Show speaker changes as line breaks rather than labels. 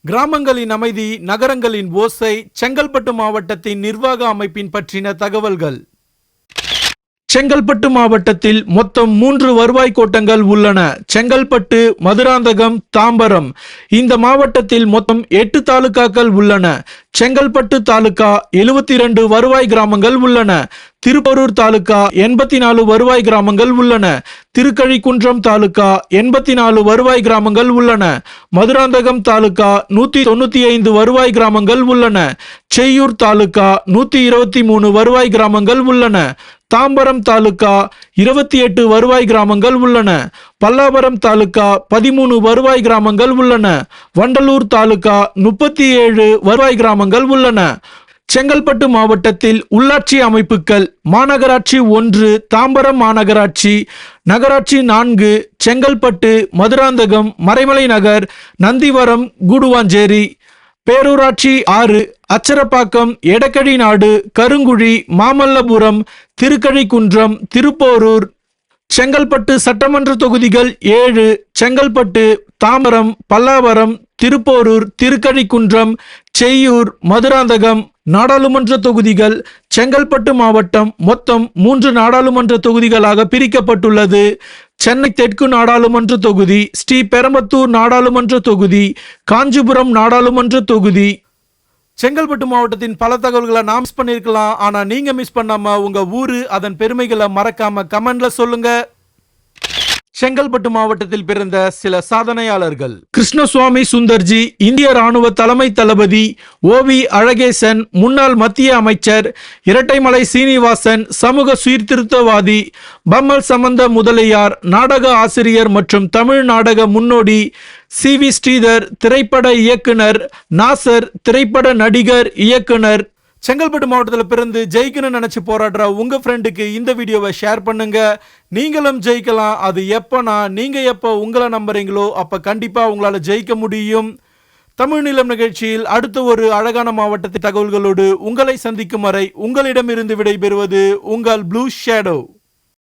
கிராமங்களின் அமைதி, நகரங்களின் ஓசை, செங்கல்பட்டு மாவட்டத்தின் நிர்வாக அமைப்பின் பற்றின தகவல்கள். செங்கல்பட்டு மாவட்டத்தில் மொத்தம் 3 வருவாய் கோட்டங்கள் உள்ளன. செங்கல்பட்டு, மதுராந்தகம், தாம்பரம். இந்த மாவட்டத்தில் மொத்தம் 8 தாலுகாக்கள் உள்ளன. செங்கல்பட்டு தாலுகா 72 வருவாய் கிராமங்கள் உள்ளன. திருப்போரூர் தாலுகா 84 வருவாய் கிராமங்கள் உள்ளன. திருக்கழிக்குன்றம் தாலுகா 84 வருவாய் கிராமங்கள் உள்ளன. மதுராந்தகம் தாலுகா 195 வருவாய் கிராமங்கள் உள்ளன. செய்யூர் தாலுகா 123 வருவாய் கிராமங்கள் உள்ளன. தாம்பரம் தாலுகா 28 வருவாய் கிராமங்கள் உள்ளன. பல்லாவரம் தாலுகா 13 வருவாய் கிராமங்கள் உள்ளன. வண்டலூர் தாலுகா 37 வருவாய் கிராமங்கள் உள்ளன. செங்கல்பட்டு மாவட்டத்தில் உள்ளாட்சி அமைப்புகள்: மாநகராட்சி 1, தாம்பரம் மாநகராட்சி, நகராட்சி 4, செங்கல்பட்டு, மதுராந்தகம், மறைமலை நகர், நந்திவரம், கூடுவாஞ்சேரி. பேரூராட்சி 6, அச்சரப்பாக்கம், எடக்கடி நாடு, கருங்குழி, மாமல்லபுரம், திருக்கழிக்குன்றம், திருப்போரூர். செங்கல்பட்டு சட்டமன்ற தொகுதிகள் 7: செங்கல்பட்டு, தாம்பரம், பல்லாவரம், திருப்போரூர், திருக்கழிக்குன்றம், செய்யூர், மதுராந்தகம். நாடாளுமன்ற தொகுதிகள்: செங்கல்பட்டு மாவட்டம் மொத்தம் 3 நாடாளுமன்ற தொகுதிகளாக பிரிக்கப்பட்டுள்ளது. சென்னை தெற்கு நாடாளுமன்ற தொகுதி, ஸ்ரீபெரும்புதூர் நாடாளுமன்ற தொகுதி, காஞ்சிபுரம் நாடாளுமன்ற தொகுதி. செங்கல்பட்டு மாவட்டத்தின் பல தகவல்களை நாம் மிஸ் பண்ணிருக்கலாம். ஆனா நீங்க மிஸ் பண்ணாம உங்க ஊரு, அதன் பெருமைகளை மறக்காம கமெண்ட்ல சொல்லுங்க. செங்கல்பட்டு மாவட்டத்தில் பிறந்த சில சாதனையாளர்கள்: கிருஷ்ணசுவாமி சுந்தர்ஜி, இந்திய ராணுவ தலைமை தளபதி. ஓவி அழகேசன், முன்னாள் மத்திய அமைச்சர். இரட்டைமலை சீனிவாசன், சமூக சீர்திருத்தவாதி. பம்மல் சம்பந்த முதலியார், நாடக ஆசிரியர் மற்றும் தமிழ் நாடக முன்னோடி. சி.வி. ஸ்ரீதர், திரைப்பட இயக்குனர். நாசர், திரைப்பட நடிகர், இயக்குனர். செங்கல்பட்டு மாவட்டத்தில் பிறந்து ஜெயிக்கணும்னு நினைச்சு போராடுற உங்க ஃப்ரெண்டுக்கு இந்த வீடியோவை ஷேர் பண்ணுங்க. நீங்களும் ஜெயிக்கலாம். அது எப்பனா நீங்க எப்போ உங்களை நம்புறீங்களோ அப்ப கண்டிப்பா உங்களால ஜெயிக்க முடியும். தமிழ் நிலம் நிகழ்ச்சியில் அடுத்த ஒரு அழகான மாவட்டத்தின் தகவல்களோடு உங்களை சந்திக்கும் வரை உங்களிடமிருந்து விடைபெறுவது உங்கள் ப்ளூ ஷேடோ.